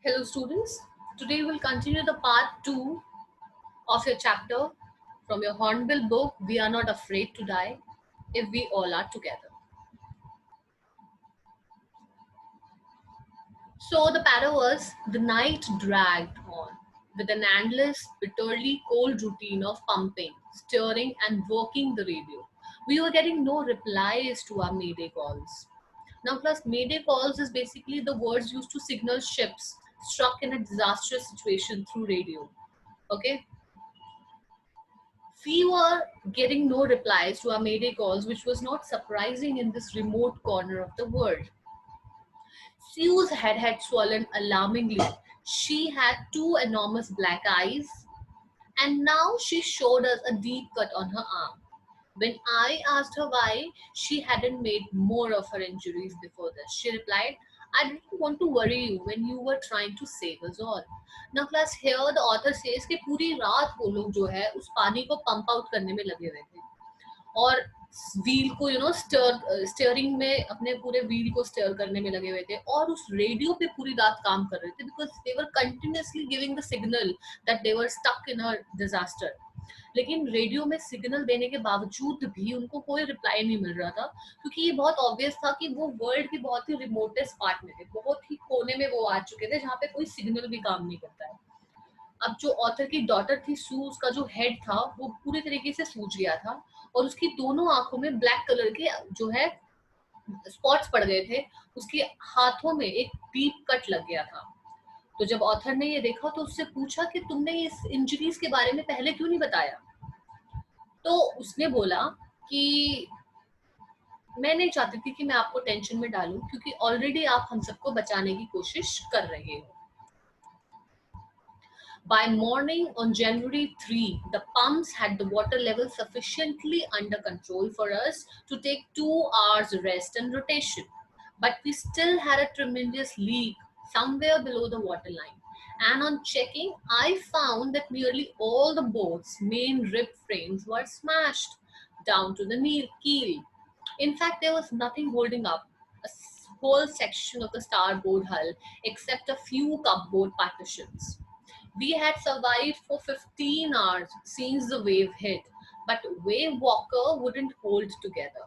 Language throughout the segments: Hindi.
Hello students, today we'll continue the part 2 of your chapter from your Hornbill book, We Are Not Afraid to Die If We All Are Together. So the para was, the night dragged on with an endless, bitterly cold routine of pumping, stirring and working the radio. We were getting no replies to our mayday calls. Now plus mayday calls is basically the words used to signal ships struck in a disastrous situation through radio. Okay, we were getting no replies to our mayday calls, which was not surprising in this remote corner of the world. Sue's head had swollen alarmingly. She had two enormous black eyes, and now she showed us a deep cut on her arm. When I asked her why she hadn't made more of her injuries before this, she replied, I didn't want to worry you when you were trying to save us all. Now class, here the author says कि पूरी रात वो लोग जो है उस पानी को पंप आउट करने में लगे हुए थे और व्हील को स्टीयरिंग में अपने पूरे व्हील को स्टीयर करने में लगे हुए थे और उस रेडियो पे पूरी रात काम कर रहे थे because they were continuously giving the signal that they were stuck in a disaster. लेकिन रेडियो में सिग्नल देने के बावजूद भी उनको कोई रिप्लाई नहीं मिल रहा था क्योंकि ये बहुत ऑब्वियस था कि वो वर्ल्ड के बहुत ही रिमोटेस्ट पार्ट में थे, बहुत ही कोने में वो आ चुके थे जहाँ पे कोई सिग्नल भी काम नहीं करता है. अब जो ऑथर की डॉटर थी सू, उसका जो हेड था वो पूरी तरीके से सूज गया था और उसकी दोनों आंखों में ब्लैक कलर के जो है स्पॉट्स पड़ गए थे. उसके हाथों में एक डीप कट लग गया था. तो जब ऑथर ने ये देखा तो उससे पूछा कि तुमने इस इंजरीज के बारे में पहले क्यों नहीं बताया. तो उसने बोला कि मैं नहीं चाहती थी कि मैं आपको टेंशन में डालूं क्योंकि ऑलरेडी आप हम सबको बचाने की कोशिश कर रहे हो. By morning on January 3, the pumps had the water level sufficiently under control for us to take 2 hours rest and rotation. But we still had a tremendous leak somewhere below the waterline. And on checking, I found that nearly all the boat's main rib frames were smashed down to the keel. In fact, there was nothing holding up a whole section of the starboard hull except a few cupboard partitions. We had survived for 15 hours since the wave hit, but Wave Walker wouldn't hold together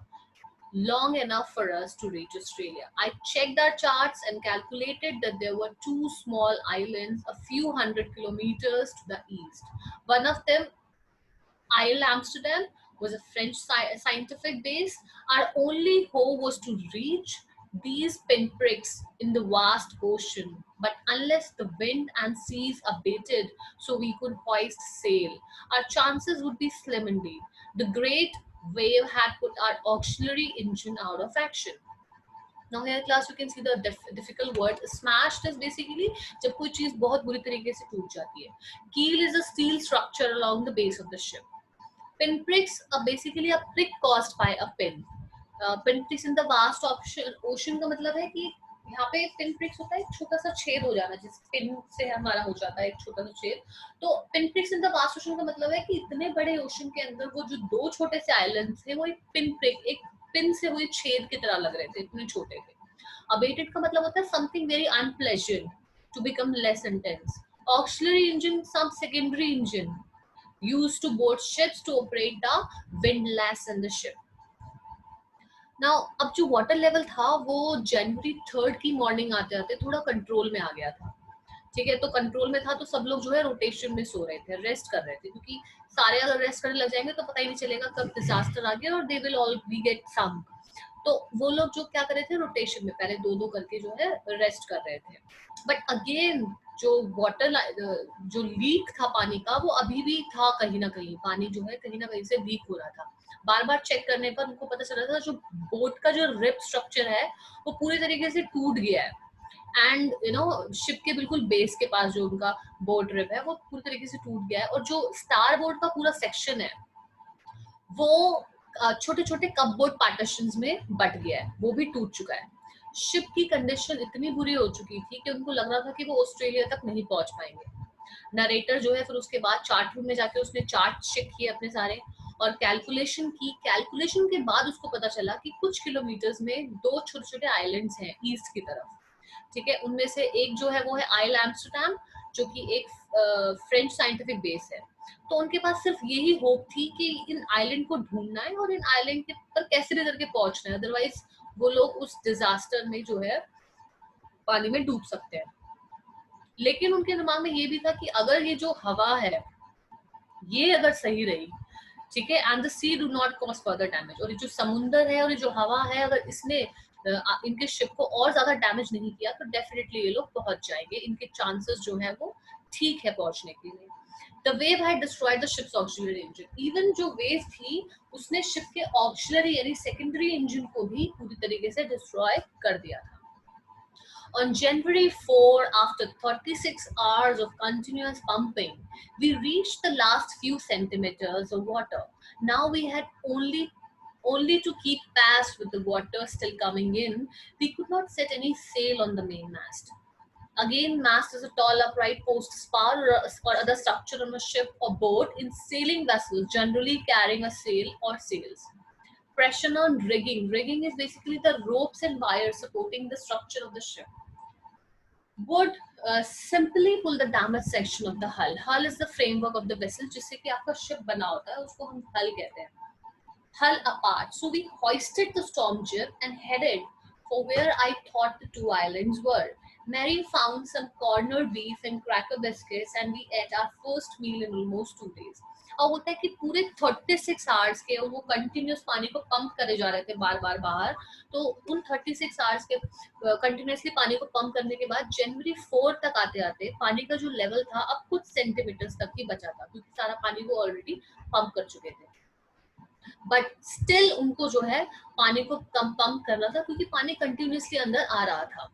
long enough for us to reach Australia. I checked our charts and calculated that there were two small islands a few hundred kilometers to the east. One of them, Isle Amsterdam, was a French scientific base. Our only hope was to reach these pinpricks in the vast ocean. But unless the wind and seas abated so we could hoist sail, our chances would be slim indeed. The great wave had put our auxiliary engine out of action. Now here class you can see the difficult word smashed is basically जब कोई चीज बहुत बुरी तरीके से टूट जाती है. Keel is a steel structure along the base of the ship. Pinpricks are basically a prick caused by a pin. Pinpricks in the vast ocean का मतलब है कि यहाँ पे पिन प्रिक्स होता है एक छोटा सा छेद हो जाना जिस पिन से हमारा हो जाता है एक छोटा सा छेद. तो pin prix in the vast ocean का मतलब है कि इतने बड़े ओशन के अंदर वो जो दो छोटे से आइलैंड्स थे वो एक पिन प्रिक एक पिन से हुए छेद की तरह लग रहे थे, इतने छोटे थे. अबेटेड का मतलब होता है something very unpleasant to become less intense. Auxiliary engine some secondary engine used to board ships to operate the windlass in the ship. Now, अब जो वाटर लेवल था वो जनवरी 3 की मॉर्निंग आते आते थोड़ा कंट्रोल में आ गया था. ठीक है, तो कंट्रोल में था तो सब लोग जो है रोटेशन में सो रहे थे, रेस्ट कर रहे थे क्योंकि सारे अगर रेस्ट करने लग जाएंगे तो पता ही नहीं चलेगा कब डिजास्टर आ गया और they will all we get some. तो वो लोग जो क्या कर रहे थे रोटेशन में पहले दो दो करके जो है रेस्ट कर रहे थे. बट अगेन जो वाटर जो लीक था पानी का वो अभी भी था, कहीं ना कहीं पानी जो है कहीं ना कहीं से लीक हो रहा था. बार बार चेक करने पर उनको पता चला था जो बोट का जो रिप स्ट्रक्चर है वो पूरी तरीके से टूट गया है. एंड शिप के बिल्कुल बेस के पास जो उनका बोट रिप है वो पूरी तरीके से टूट गया है और जो स्टार बोर्ड का पूरा सेक्शन है वो छोटे छोटे कपबोर्ड पार्टीशंस में बट गया है, वो भी टूट चुका है. शिप की कंडीशन इतनी बुरी हो चुकी थी कि उनको लग रहा था कि वो ऑस्ट्रेलिया तक नहीं पहुंच पाएंगे. नरेटर जो है फिर उसके बाद चार्ट रूम में जाके उसने चार्ट चेक किए अपने सारे और कैलकुलेशन की. कैलकुलेशन के बाद उसको पता चला कि कुछ किलोमीटर्स में दो छोटे छोटे आइलैंड्स हैं ईस्ट की तरफ ठीक है, उनमें से एक जो है वो है आइल एम्स्टरडैम, जो कि एक फ्रेंच साइंटिफिक बेस है। तो उनके पास सिर्फ यही होप थी कि इन आइलैंड को ढूंढना है और इन आइलैंड के पर कैसे भी करके पहुंचना है, अदरवाइज वो लोग उस डिजास्टर में जो है पानी में डूब सकते हैं। लेकिन उनके दिमाग में ये भी था कि अगर ये जो हवा है ये अगर सही रही, ठीक है, and the sea do not cause further damage, और ये जो समुंदर है और ये जो हवा है अगर इसने इनके शिप को और ज्यादा डैमेज नहीं किया तो डेफिनेटली ये लोग पहुंच जाएंगे, इनके चांसेस जो है वो ठीक है पहुंचने के लिए। The wave had destroyed the ships auxiliary engine, even जो वेव थी उसने शिप के ऑक्सिलरी यानी सेकेंडरी इंजन को भी पूरी तरीके से डिस्ट्रॉय कर दिया था। On January 4, after 36 hours of continuous pumping, we reached the last few centimeters of water. Now we had only to keep pace with the water still coming in. We could not set any sail on the mainmast. Again, mast is a tall upright post spar or other structure on a ship or boat in sailing vessels, generally carrying a sail or sails. Pressure on rigging. Rigging is basically the ropes and wires supporting the structure of the ship. Would simply pull the damaged section of the hull. Hull is the framework of the vessel, जिससे कि आपका ship बना होता है, उसको हम hull कहते हैं. Hull apart. So we hoisted the storm jib and headed for where I thought the two islands were. Mary found some corned beef and cracker biscuits, and we ate our first meal in almost 2 days. और होता है कि पूरे 36 आवर्स के वो कंटिन्यूस पानी को पंप करे जा रहे थे बार बार बाहर, तो उन 36 आवर्स के कंटिन्यूसली पानी को पंप करने के बाद जनवरी 4 तक आते आते पानी का जो लेवल था अब कुछ सेंटीमीटर्स तक ही बचा था, क्योंकि सारा पानी वो ऑलरेडी पंप कर चुके थे। बट स्टिल उनको जो है पानी को कम पंप करना था, क्योंकि पानी कंटिन्यूसली अंदर आ रहा था।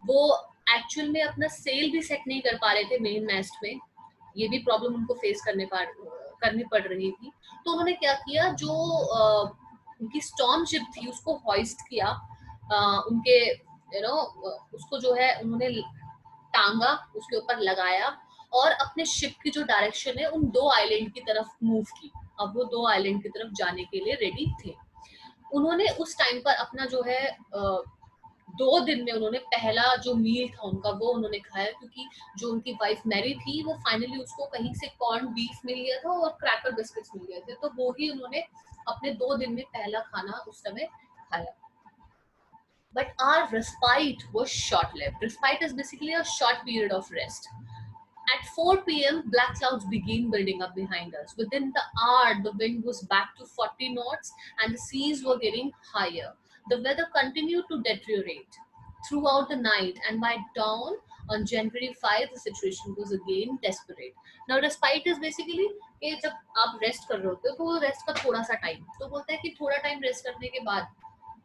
वो एक्चुअल में अपना सेल भी सेट नहीं कर पा रहे थे मेन मैस्ट में, ये भी प्रॉब्लम उनको फेस करनी पड़ रही थी। तो उन्होंने क्या किया, जो उनकी स्टॉर्म शिप थी उसको हॉइस्ट किया, उनके उसको जो है उन्होंने टांगा, उसके ऊपर लगाया और अपने शिप की जो डायरेक्शन है उन दो आइलैंड की तरफ मूव की। अब वो दो आइलैंड की तरफ जाने के लिए रेडी थे। उन्होंने उस टाइम पर अपना जो है 2 दिन में उन्होंने पहला जो मील था उनका वो उन्होंने खाया, क्योंकि जो उनकी वाइफ मैरी थी वो फाइनली उसको कहीं से कॉर्न बीफ मिल गया था और क्रैकर बिस्किट्स मिल गए थे, तो वो ही उन्होंने अपने 2 दिन में पहला खाना उस समय खाया। But our respite was short-lived. Respite is basically a short period of rest. At 4 p.m., black clouds began building up behind us. Within the hour, the wind was back to 40 knots and the seas were getting higher. The weather continued to deteriorate throughout the night, and by dawn on January 5, the situation was again desperate. Now, respite is basically कि जब आप रेस्ट कर रहे होते हो तो वो रेस्ट का थोड़ा सा टाइम, तो बोलता है कि थोड़ा टाइम रेस्ट करने के बाद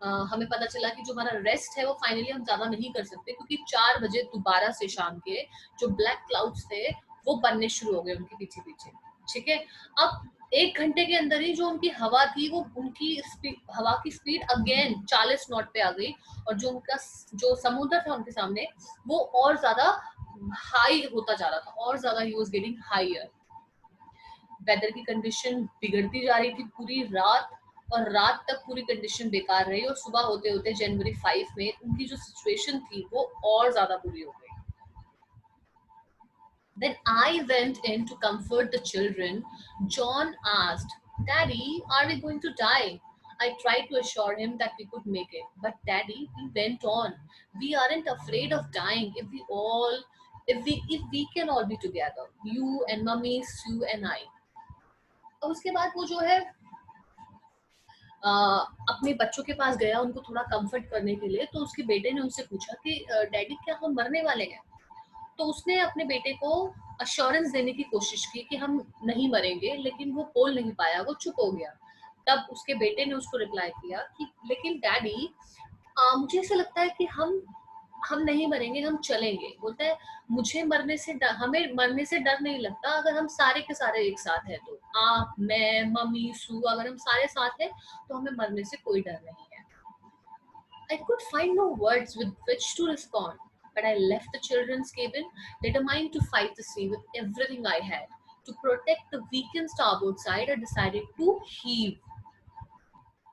हमें पता चला कि जो हमारा रेस्ट है वो फाइनली हम ज्यादा नहीं कर सकते, क्योंकि 4 बजे दोबारा से शाम के जो ब्लैक क्लाउड्स थे वो बनने शुरू हो गए उनके पीछे पीछे। ठीक है, अब 1 घंटे के अंदर ही जो उनकी हवा थी वो उनकी हवा की स्पीड अगेन 40 नॉट पे आ गई, और जो उनका जो समुद्र था उनके सामने वो और ज्यादा हाई होता जा रहा था, और ज्यादा ही वाज गेटिंग हायर। वेदर की कंडीशन बिगड़ती जा रही थी पूरी रात, और रात तक पूरी कंडीशन बेकार रही, और सुबह होते होते जनवरी 5 में उनकी जो सिचुएशन थी वो और ज्यादा बुरी हो गई। Then I went in to comfort the children. John asked, "Daddy, are we going to die?" I tried to assure him that we could make it, but Daddy, he went on, "We aren't afraid of dying if we can all be together. You and Mummy, Sue and I." और उसके बाद वो जो है अपने बच्चों के पास गया उनको थोड़ा कंफर्ट करने के लिए, तो उसके बेटे ने उनसे पूछा कि डैडी क्या हम मरने वाले हैं? तो उसने अपने बेटे को अश्योरेंस देने की कोशिश की कि हम नहीं मरेंगे, लेकिन वो बोल नहीं पाया, वो चुप हो गया। तब उसके बेटे ने उसको रिप्लाई किया कि लेकिन डैडी, मुझे ऐसा लगता है कि हम नहीं मरेंगे, हम चलेंगे। बोलता है मुझे हमें मरने से डर नहीं लगता अगर हम सारे के सारे एक साथ हैं तो। आप, मैं, मम्मी, सू, अगर हम सारे साथ हैं तो हमें मरने से कोई डर नहीं है। I could find no words with which to respond, but I left the children's cabin, determined to fight the sea with everything I had. To protect the weakened starboard side, I decided to heave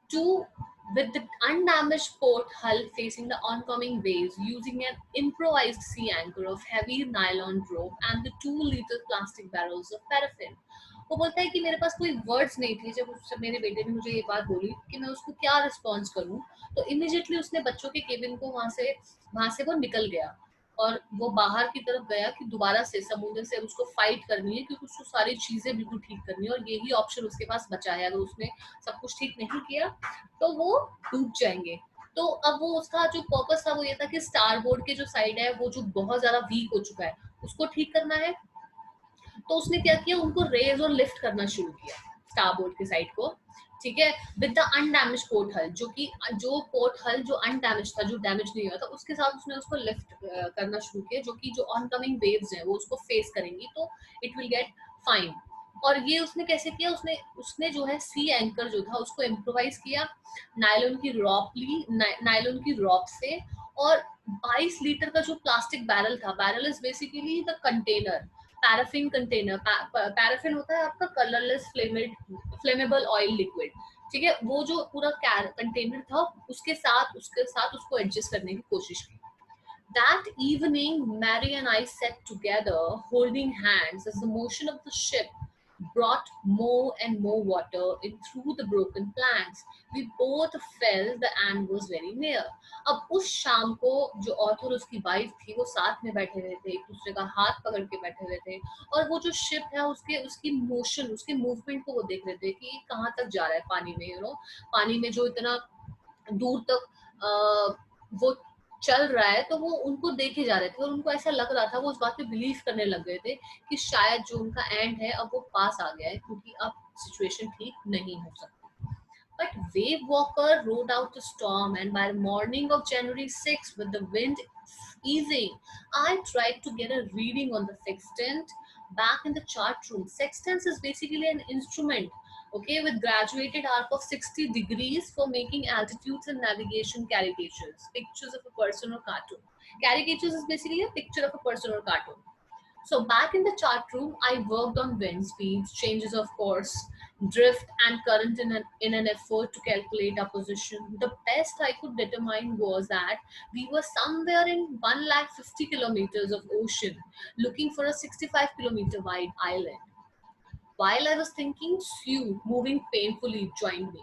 to with the undamaged port hull facing the oncoming waves, using an improvised sea anchor of heavy nylon rope and the 2-liter plastic barrels of paraffin. वो बोलता है कि मेरे पास कोई वर्ड्स नहीं थे जब मेरे बेटे ने मुझे ये बात बोली कि मैं उसको क्या रिस्पॉन्स करूं, तो इमिडिएटली उसने बच्चों के केबिन को वहां से वो निकल गया और वो बाहर की तरफ गया कि दोबारा से समुद्र से उसको फाइट करनी है, क्योंकि उसको सारी चीजें बिल्कुल ठीक करनी है और यही ऑप्शन उसके पास बचा है। अगर उसने सब कुछ ठीक नहीं किया तो वो डूब जाएंगे। तो अब वो उसका जो पर्पस था वो ये था कि स्टार बोर्ड के जो साइड है वो जो बहुत ज्यादा वीक हो चुका है उसको ठीक करना है। तो उसने क्या किया, उनको रेज और लिफ्ट करना शुरू किया स्टार बोर्ड के साइड को, ठीक है, विद द अनडैमेज पोर्ट हल, जो पोर्ट हल जो अनडैमेज था, जो डैमेज नहीं हुआ था, उसके साथ उसने उसको लिफ्ट करना शुरू किया, जो कि जो ऑनकमिंग वेव्स हैं वो उसको फेस करेंगी तो इट विल गेट फाइन। और ये उसने कैसे किया, उसने उसने जो है सी एंकर जो था उसको इम्प्रोवाइज किया नायलॉन की रॉप से। और 22 लीटर का जो प्लास्टिक बैरल था, barrel is basically the container, paraffin container, paraffin होता है आपका कलरलेस फ्लेमेबल ऑयल लिक्विड, ठीक है, वो जो पूरा कंटेनर था उसके साथ उसको एडजस्ट करने की कोशिश की। That evening, Mary and I sat together, holding hands, as the motion of the ship brought more and more water in through the broken planks. We both felt the end was very near. अब उस शाम को जो ऑथर और उसकी वाइफ थी वो साथ में बैठे हुए थे, एक दूसरे का हाथ पकड़ के बैठे हुए थे, और वो जो शिप है उसकी मोशन, उसके मूवमेंट को वो देख रहे थे कि कहाँ तक जा रहा है पानी में, पानी में जो इतना दूर तक वो चल रहा है, तो वो उनको देखे जा रहे थे और उनको ऐसा लग रहा था, वो उस बात पे बिलीव करने लग गए थे कि शायद जो उनका एंड है अब वो पास आ गया है, क्योंकि अब सिचुएशन ठीक नहीं हो सकती। But Wave Walker rode out the storm, and by the morning of January 6th, with the wind easing, I tried to get a reading on the sextant back in the chart room. Sextant is basically an instrument, okay, with graduated arc of 60 degrees for making altitudes and navigation caricatures, pictures of a person or cartoon. Caricatures is basically a picture of a person or cartoon. So back in the chart room, I worked on wind speeds, changes of course, drift and current in an effort to calculate our position. The best I could determine was that we were somewhere in 150 kilometers of ocean, looking for a 65-kilometer wide island. While I was thinking, Sue, moving painfully, joined me.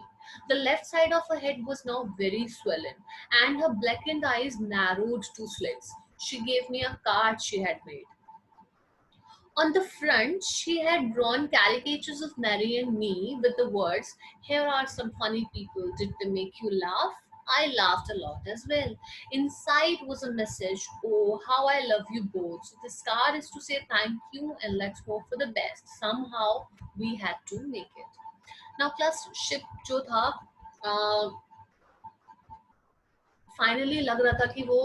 The left side of her head was now very swollen, and her blackened eyes narrowed to slits. She gave me a card she had made. On the front, she had drawn caricatures of Mary and me with the words, "Here are some funny people. Did they make you laugh?" I laughed a lot as well. Inside was a message, "Oh, how I love you both." So this card is to say thank you and let's hope for the best. Somehow we had to make it. Now, class ship जो था, फाइनली लग रहा था कि वो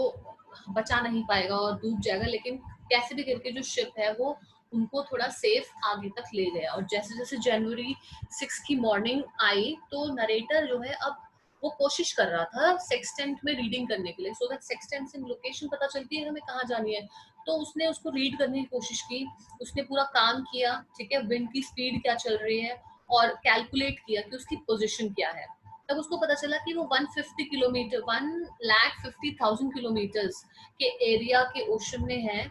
बचा नहीं पाएगा और डूब जाएगा, लेकिन कैसे भी करके जो शिप है वो उनको थोड़ा सेफ आगे तक ले गया। और जैसे जैसे जनवरी 6 की मॉर्निंग आई तो नरेटर जो है अब वो कोशिश कर रहा था सेक्सटेंट में रीडिंग करने के लिए, सो दैट सेक्सटेंट से लोकेशन पता चलती है हमें कहाँ जानी है। तो उसने उसको रीड करने की कोशिश की, उसने पूरा काम किया, ठीक है, विंड की स्पीड क्या चल रही है और कैलकुलेट किया कि उसकी पोजीशन क्या है। तब उसको पता चला कि वो 150 किलोमीटर 1,50,000 किलोमीटर्स के एरिया के ओशन में है,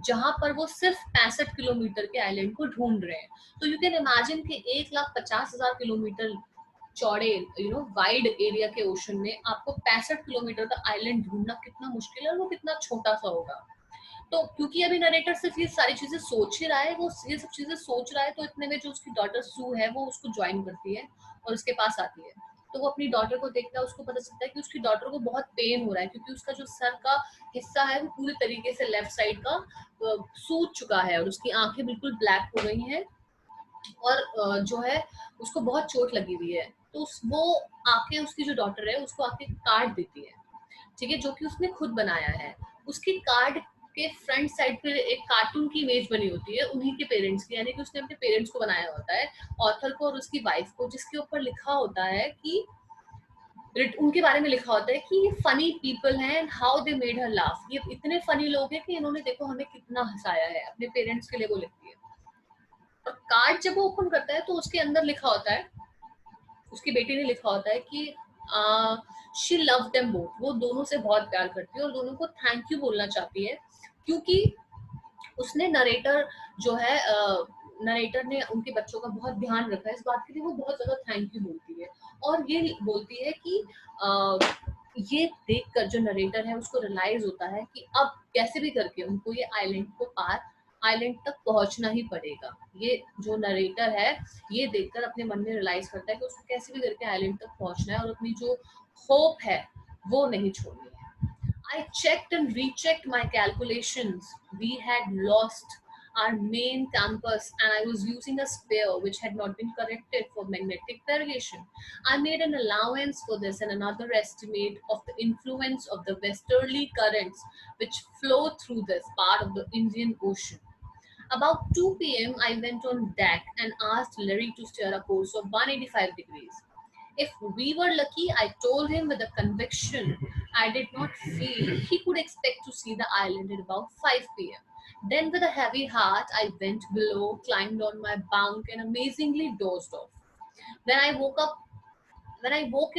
जहां पर वो सिर्फ 65 किलोमीटर के आइलैंड को ढूंढ रहे हैं। तो यू कैन इमेजिन कि 1,50,000 किलोमीटर चौड़े वाइड एरिया के ओशन में आपको 65 किलोमीटर का आइलैंड ढूंढना कितना मुश्किल है और वो कितना छोटा सा होगा। तो क्योंकि अभी नरेटर सिर्फ ये सारी चीजें सोच ही रहा है, वो ये सब चीजें सोच रहा है, तो इतने में जो उसकी डॉटर सू है वो उसको ज्वाइन करती है और उसके पास आती है। तो वो अपनी डॉटर को देखता है, उसको पता चलता है कि उसकी डॉटर को बहुत पेन हो रहा है, क्योंकि उसका जो सर का हिस्सा है वो पूरी तरीके से लेफ्ट साइड का सूज चुका है और उसकी आंखें बिल्कुल ब्लैक हो गई हैं और जो है उसको बहुत चोट लगी हुई है। तो वो आके उसकी जो डॉटर है उसको आके कार्ड देती है, ठीक है, जो कि उसने खुद बनाया है। उसकी कार्ड के फ्रंट साइड पे एक कार्टून की इमेज बनी होती है उन्हीं के पेरेंट्स की, यानी कि उसने अपने पेरेंट्स को बनाया होता है, ऑथर को और उसकी वाइफ को, जिसके ऊपर लिखा होता है कि उनके बारे में लिखा होता है कि ये फनी पीपल हैं and how they made her laugh, ये इतने फनी लोग हैं कि इन्होंने देखो हमें कितना हंसाया है। अपने पेरेंट्स के लिए वो लिखती है। और कार्ड जब वो ओपन करता है तो उसके अंदर लिखा होता है, उसकी बेटी ने लिखा होता है कि शी लव देम बोथ, वो दोनों से बहुत प्यार करती है और दोनों को थैंक यू बोलना चाहती है, क्योंकि उसने नरेटर जो है नरेटर ने उनके बच्चों का बहुत ध्यान रखा है, इस बात के लिए वो बहुत ज्यादा थैंक यू बोलती है। और ये बोलती है कि ये देखकर जो नरेटर है उसको रियलाइज होता है कि अब कैसे भी करके उनको ये आइलैंड को पार, आइलैंड तक पहुंचना ही पड़ेगा। ये जो नरेटर है ये देखकर अपने मन में रियलाइज करता है कि उसको कैसे भी करके आइलैंड तक पहुंचना है और अपनी जो होप है वो नहीं छोड़नी है। I checked and rechecked my calculations. We had lost our main campus and I was using a spare which had not been corrected for magnetic variation. I made an allowance for this and another estimate of the influence of the westerly currents which flow through this part of the Indian Ocean. About 2 p.m., I went on deck and asked Larry to steer a course of 185 degrees. If we were lucky, I told him with a conviction I did not feel he could expect to see the island at about 5 p.m. Then, with a heavy heart, I went below, climbed on my bunk, and amazingly dozed off. When I woke up, when I woke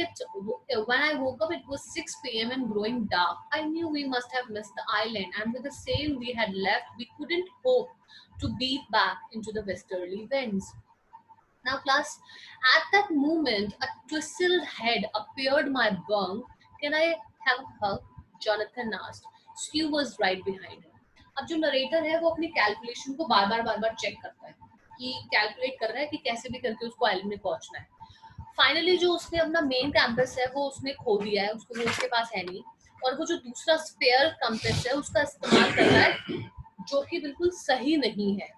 up, it was 6 p.m. and growing dark. I knew we must have missed the island, and with the sail we had left, we couldn't hope to beat back into the westerly winds. Now, class, at that moment, a twisted head appeared my bunk. Can I have a hug? Jonathan asked. Stu was right behind him. अब जो नरेटर है वो अपनी कैलकुलेशन को बार बार चेक करता है कि कैलकुलेट कर रहा है कि कैसे भी करके उसको आइलैंड में पहुंचना है। फाइनली जो उसने अपना मेन कैंपस है वो उसने खो दिया है, उसको वो उसके पास है नहीं, और वो जो दूसरा स्पेयर कैंपस है उसका इस्तेमाल कर रहा है, जो कि बिल्कुल सही नहीं है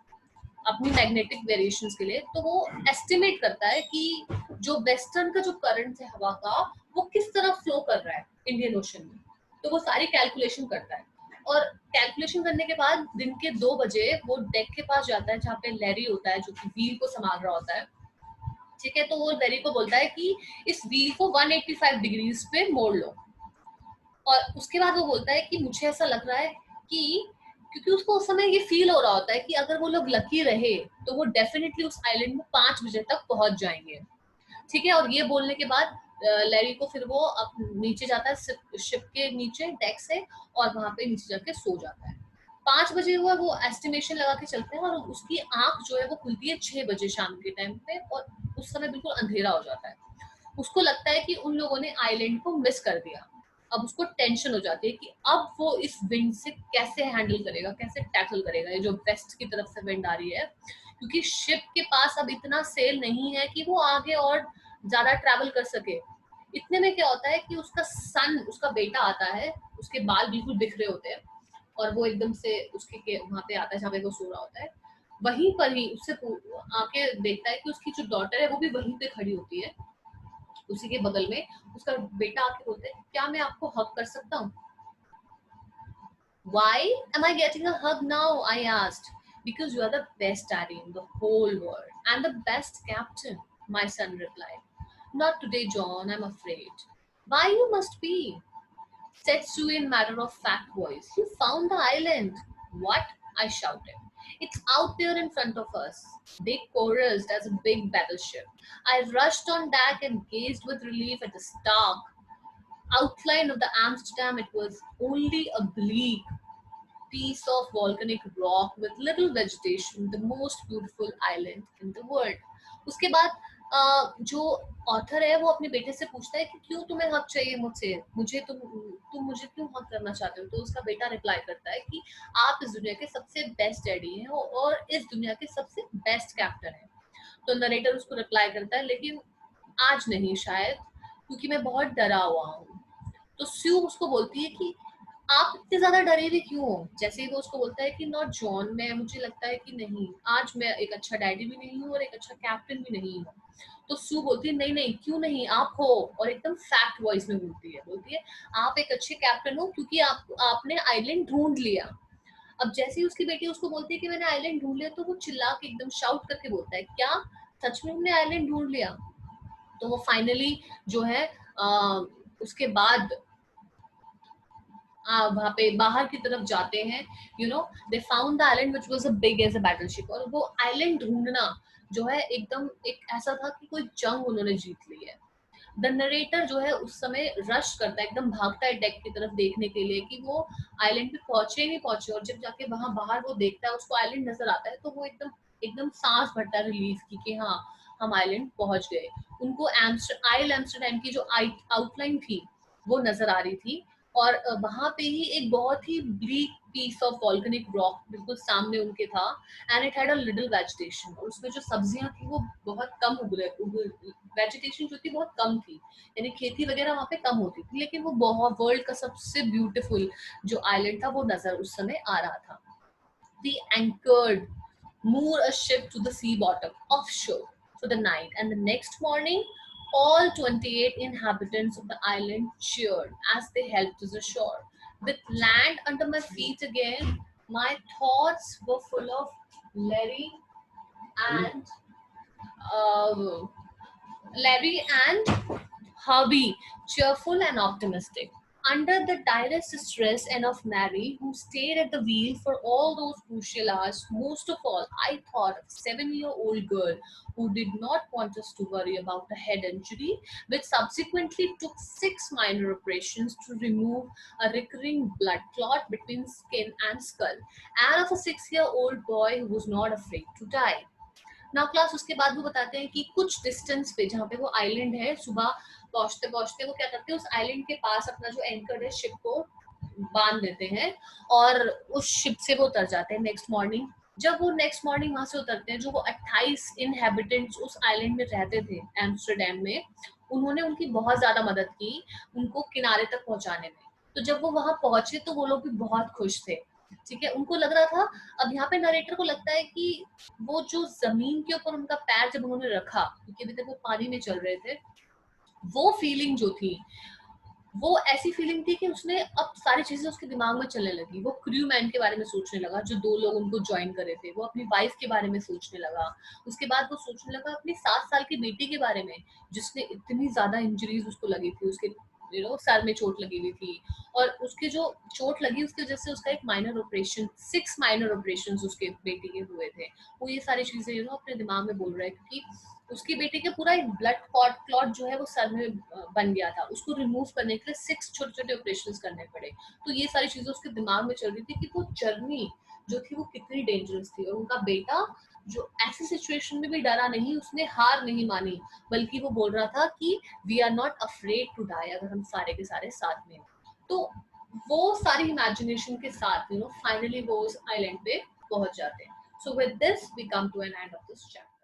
अपनी मैग्नेटिक वेरिएशंस के लिए। तो वो एस्टिमेट करता है कि जो वेस्टर्न का जो करंट है हवा का वो किस तरह फ्लो कर रहा है इंडियन ओशन में। तो वो सारी कैलकुलेशन करता है और कैलकुलेशन करने के बाद दिन के 2 बजे वो डेक के पास जाता है जहाँ पे लैरी होता है जो कि व्हील को संभाल रहा होता है। ठीक है, तो वो लैरी को बोलता है कि इस व्हील को 185 डिग्रीज पे मोड़ लो। और उसके बाद वो बोलता है कि मुझे ऐसा लग रहा है कि, क्योंकि उसको उस समय ये फील हो रहा होता है कि अगर वो लोग लकी रहे तो वो डेफिनेटली उस आइलैंड में 5 बजे तक पहुंच जाएंगे। ठीक है, और ये बोलने के बाद लैरी को फिर वो नीचे जाता है शिप के नीचे डेक से और वहां पे नीचे जाके सो जाता है। 5 बजे हुआ वो एस्टिमेशन लगा के चलते हैं और उसकी आंख जो है वो खुलती है 6 बजे शाम के टाइम पे और उस समय बिल्कुल अंधेरा हो जाता है। उसको लगता है कि उन लोगों ने आइलैंड को मिस कर दिया। अब उसको टेंशन हो जाती है कि अब वो इस विंड से कैसे हैंडल करेगा, कैसे टैकल करेगा ये जो वेस्ट की तरफ से विंड आ रही है, क्योंकि शिप के पास अब इतना सेल नहीं है कि वो आगे और ज्यादा ट्रैवल कर सके। इतने में क्या होता है कि उसका सन, उसका बेटा आता है, उसके बाल बिल्कुल बिखरे होते हैं और वो एकदम से उसके वहां पे आता है जहाँ पे वो सो रहा होता है। वहीं पर ही उससे आके देखता है कि उसकी जो डॉटर है वो भी वहीं पे खड़ी होती है उसी के बगल में। उसका बेटा आके बोलते है क्या मैं आपको हग कर सकता हूँ? Why am I getting a hug now? I asked. Because you are the best daddy in the whole world and the best captain, my son replied. Not today, John, I'm afraid. Why you must be? Said Sue in matter of fact voice. You found the island. What? I shouted. It's out there in front of us. They chorused as a big battleship. I rushed on deck and gazed with relief at the stark outline of the Amsterdam. It was only a bleak piece of volcanic rock with little vegetation, the most beautiful island in the world. उसके बाद जो ऑथर है वो अपने बेटे से पूछता है कि क्यों तुम्हें हक चाहिए मुझसे, मुझे तुम मुझे क्यों हक करना चाहते हो? तो उसका बेटा रिप्लाई करता है कि आप इस दुनिया के सबसे बेस्ट डैडी हैं और इस दुनिया के सबसे बेस्ट कैप्टन हैं। तो नरेटर उसको रिप्लाई करता है लेकिन आज नहीं शायद, क्योंकि मैं बहुत डरा हुआ हूँ। तो स्यू उसको बोलती है कि आप इतने ज्यादा डरे हुए क्यों हो? जैसे ही वो उसको बोलता है कि नॉट जॉन, मैं मुझे लगता है कि नहीं, आज मैं एक अच्छा डैडी भी नहीं हूँ और एक अच्छा कैप्टन भी नहीं हूँ। तो सू बोलती है नहीं नहीं क्यों नहीं, आप हो। और एकदम फैक्ट वॉइस में बोलती है आप एक अच्छे कैप्टन हो क्योंकि आपने आइलैंड ढूंढ लिया। अब जैसे ही उसकी बेटी उसको बोलती है कि मैंने आइलैंड ढूंढ लिया तो वो चिल्ला के एकदम शाउट करके बोलता है क्या सच में हमने आइलैंड ढूंढ लिया? तो वो फाइनली जो है उसके बाद वहां पे बाहर की तरफ जाते हैं। They found the island which was a big as a battleship. और वो आइलैंड ढूंढना जो है एकदम एक ऐसा था कि कोई जंग उन्होंने जीत ली है। द नरेटर जो है उस समय रश करता है, एकदम भागता है डेक की तरफ देखने के लिए कि वो आइलैंड पे पहुंचे ही नहीं पहुंचे, और जब जाके वहां बाहर वो देखता है, उसको आइलैंड नजर आता है, तो वो एकदम एकदम सांस भरता है रिलीफ की कि हाँ हम आइलैंड पहुंच गए। उनको आइल एम्स्टरडैम की जो आउटलाइन थी वो नजर आ रही थी, और वहां पे ही एक बहुत ही bleak piece of volcanic rock बिल्कुल सामने उनके था, and it had a little vegetation, और उसमें जो सब्जियां थी वो बहुत कम वेजिटेशन जो थी बहुत कम थी, यानी खेती वगैरह वहां पे कम होती थी, लेकिन वो बहुत वर्ल्ड का सबसे ब्यूटीफुल जो आइलैंड था वो नजर उस समय आ रहा था। The anchored, moor a ship to the sea bottom offshore for the night, and the next morning all 28 inhabitants of the island cheered as they helped to the shore. With land under my feet again, my thoughts were full of Larry and uh, Larry and Harvey, cheerful and optimistic. Under the direst stress and of Mary, who stayed at the wheel for all those crucial hours, most of all, I thought of a 7-year-old girl who did not want us to worry about a head injury, which subsequently took 6 minor operations to remove a recurring blood clot between skin and skull, and of a 6-year-old boy who was not afraid to die. Now class उसके बाद वो बताते हैं कि कुछ डिस्टेंस पे जहाँ पे वो आइलैंड है, सुबह पहुंचते पहुंचते वो क्या करते हैं, उस आइलैंड के पास अपना जो एंकर है शिप को बांध देते हैं, और उस शिप से वो उतर जाते हैं नेक्स्ट मॉर्निंग। जब वो नेक्स्ट मॉर्निंग वहां से उतरते हैं, जो वो 28 इनहेबिटेंट्स उस आइलैंड में रहते थे एम्स्टरडेम में, उन्होंने उनकी बहुत ज्यादा मदद की उनको किनारे तक पहुंचाने में। तो जब वो वहां पहुंचे तो वो लोग भी बहुत खुश थे। ठीक है, उनको लग रहा था, अब यहाँ पे नरेटर को लगता है कि वो जो जमीन के ऊपर उनका पैर जब उन्होंने रखा, क्योंकि अभी तक वो पानी में चल रहे थे, वो फीलिंग जो थी, वो ऐसी फीलिंग थी कि उसने अब सारी चीजें उसके दिमाग में चलने लगी। वो क्रू मैन के बारे में सोचने लगा, जो 2 लोग उनको ज्वाइन करे थे, वो अपनी वाइफ के बारे में सोचने लगा। उसके बाद वो सोचने लगा अपनी 7 साल की बेटी के बारे में, जिसने इतनी ज्यादा इंजरीज उसको लगी थी, उसके सर में चोट लगी हुई थी, और उसके जो चोट लगी उसकी वजह से उसका एक माइनर ऑपरेशन, 6 माइनर ऑपरेशन उसके बेटी के हुए थे। वो ये सारी चीजें अपने दिमाग में बोल रहा है, क्योंकि उसकी बेटी के पूरा एक ब्लड क्लॉट जो है वो सर में बन गया था, उसको रिमूव करने के लिए 6 छोटे छोटे ऑपरेशन करने पड़े। तो ये सारी चीजें उसके दिमाग में चल रही थी कि वो जर्नी जो थी वो कितनी डेंजरस थी, और उनका बेटा जो ऐसी सिचुएशन में भी डरा नहीं, उसने हार नहीं मानी, बल्कि वो बोल रहा था कि we are not afraid to die, अगर हम सारे के सारे साथ में। तो वो सारी इमेजिनेशन के साथ फाइनली वो उस आइलैंड पे पहुंच जाते हैं। So with this we come to an end of this chapter.